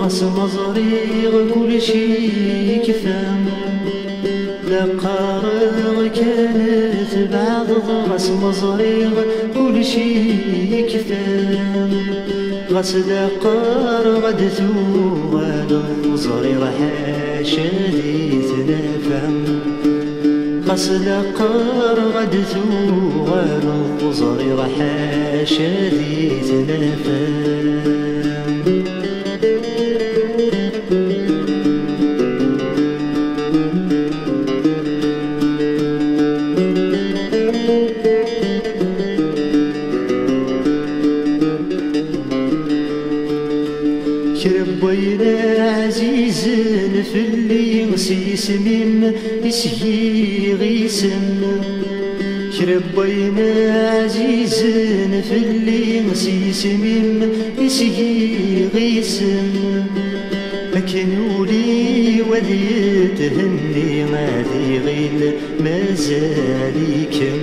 غاس مزريغ كل شي كفام لا قارغ كانت بعد غاس مزريغ كل شي كفام غاس لا قارغ دثو غادو مزريغ حاشا دي تنافام غاس لا قارغ دثو غادو مزريغ حاشا دي تنافام كربينا عزيز في اللي غسيس من يسهي غيسم كربينا عزيز في اللي غسيس من يسهي غيسم لكن ولي ولي تهني غادي غير مازاليكم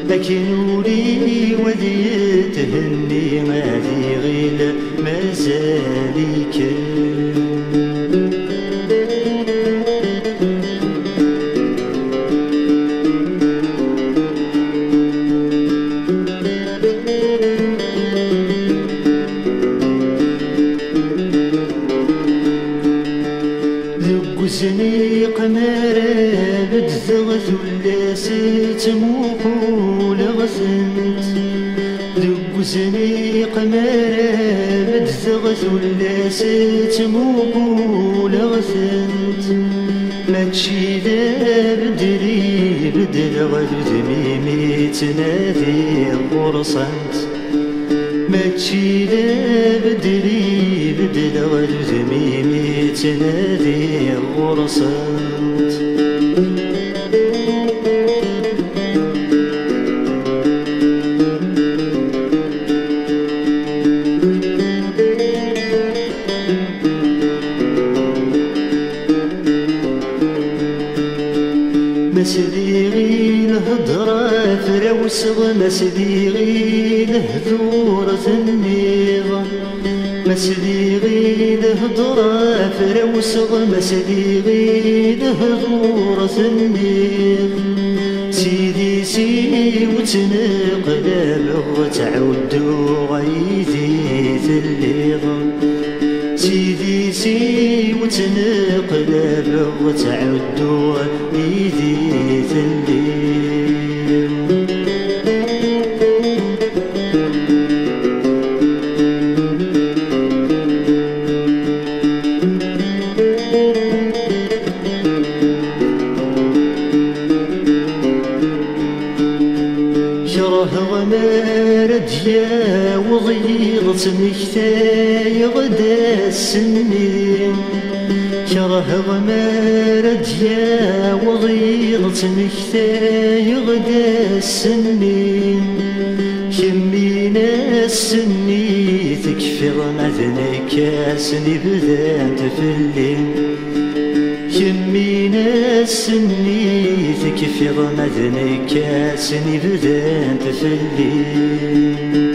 لكن ولي ولي تهني غادي غير مازاليكم زني قمارة بدثغث ولا ستموحو لغثنت ذق زني قمارة بدثغث ولا ستموحو لغثنت ما تشي ذا بدري بدل غد ميمي تنادي غرصنت ما تشي ذا بدري بدل غد ميمي تنادي غرصنت مسديغي الهضرة فراوسغ مسديغي الهذورة النيض مسديغي الهضرة فراوسغ مسديغي الهذورة النيض سيدي سي وتنقلب وتعودو غيدي ثليض سيدي سي وتنقلب وتعودو غيدي ثليض رديا وضيضت مكتاي غدا السنين كره رديا وضيضت مكتاي غدا السنين كمينا السني تكفر مذنك سني بدات فلين كمينا السني تكفر مذنك سني بدات فلين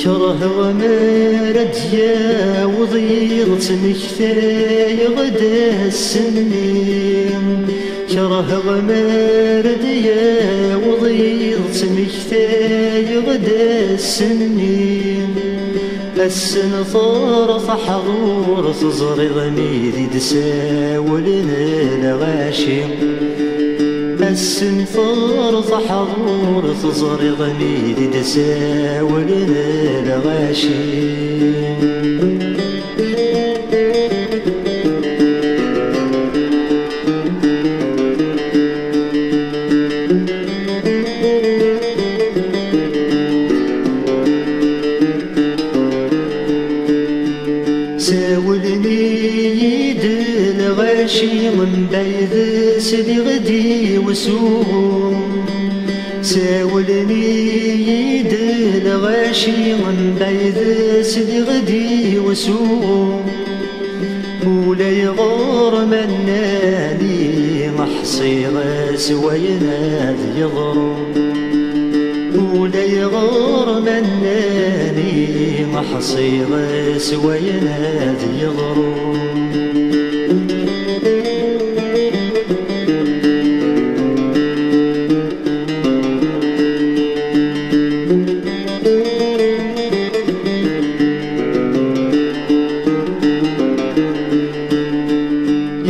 كره رديا وضيضت مكتاي غدا السنين كره رديا وضيضت مكتاي غدا السنين السن ثورة حضور تزري ضميري تساولنا الغاشي السن ثورة حضور تزري ضميري تساولنا الغاشي ساولني يد الغاشي من بيد سدي غدي وسوم ساولني يد الغاشي من بعيد سدي غدي وسوق ولا يغور مناني محصي غاس ويناد يضرب ولا يغور مناني محصي غاس ويناد يضرب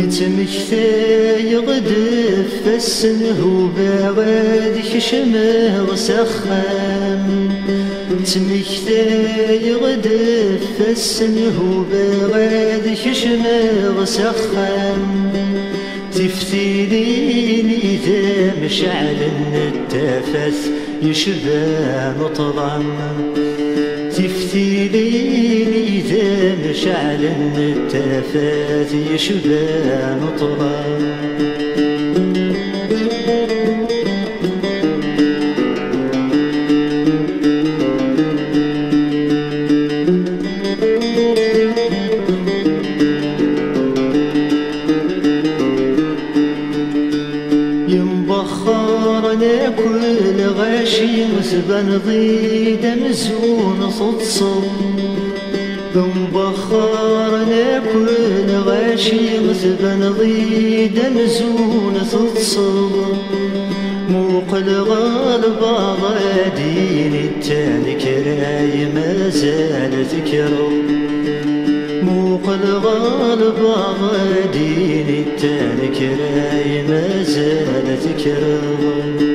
يتمكثى يغدف السنه باغاد يشمه وسخام يتمكثى يغدف السنه باغاد يشمه وسخام تفتيليني ذا مشعل التفث يشبه مطلم تفتيليني ذا مشعل التفاث يشبه مطرب ينبخرنا كل غاشي مسبن ضيد مزون صدصر ينبخرنا كل غاشي مسبن ضيد مزون صدصر موق الغالب غادين التاني كراي ما زال ذكره موق الغالب غادين التاني كراي ما زال ذكره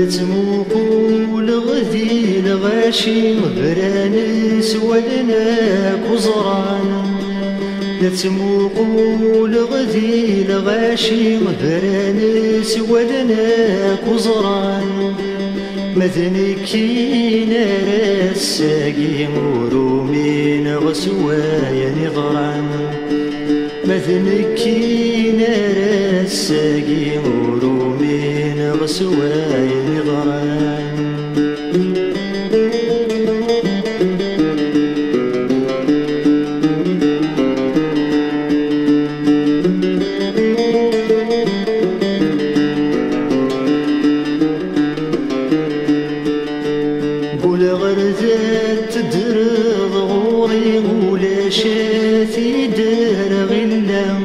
لتموقوا لغذي لغاشي مبرانس ولناك وزران لتموقوا لغذي لغاشي مبرانس ولناك وزران مذنكين راساقي مرومين غسوايا نظران مذنكين راساقي مرومين غسوايا نظران قول غرزات تدرض غوري ولا شاتي دار غلام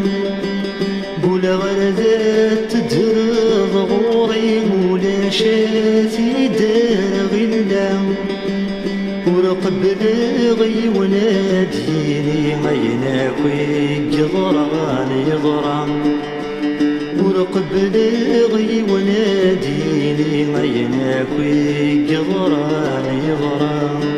قول غرزات تدرض غوري ولا شاتي دار غلام ورقب لغي وناديني ما يناكوي يضران يضران ورقب لغي وناديني ما يناكوي يضران يضران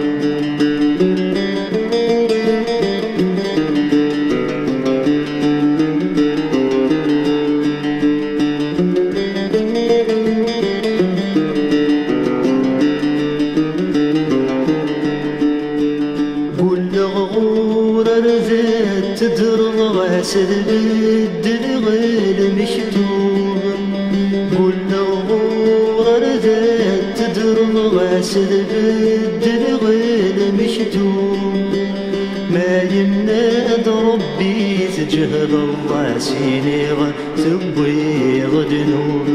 تدرض غاسل بالدل غير مكتوب قول غور ذات تدرض غاسل بالدل غير مكتوب ما يمناد ربي تجهل الله سيني تبويض ذنوب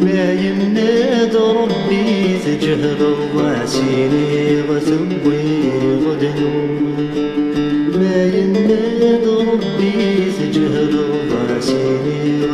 ما يمناد ربي تجهل الله سيني تبويض ذنوب ما يمناد ربي تجهل الله سيني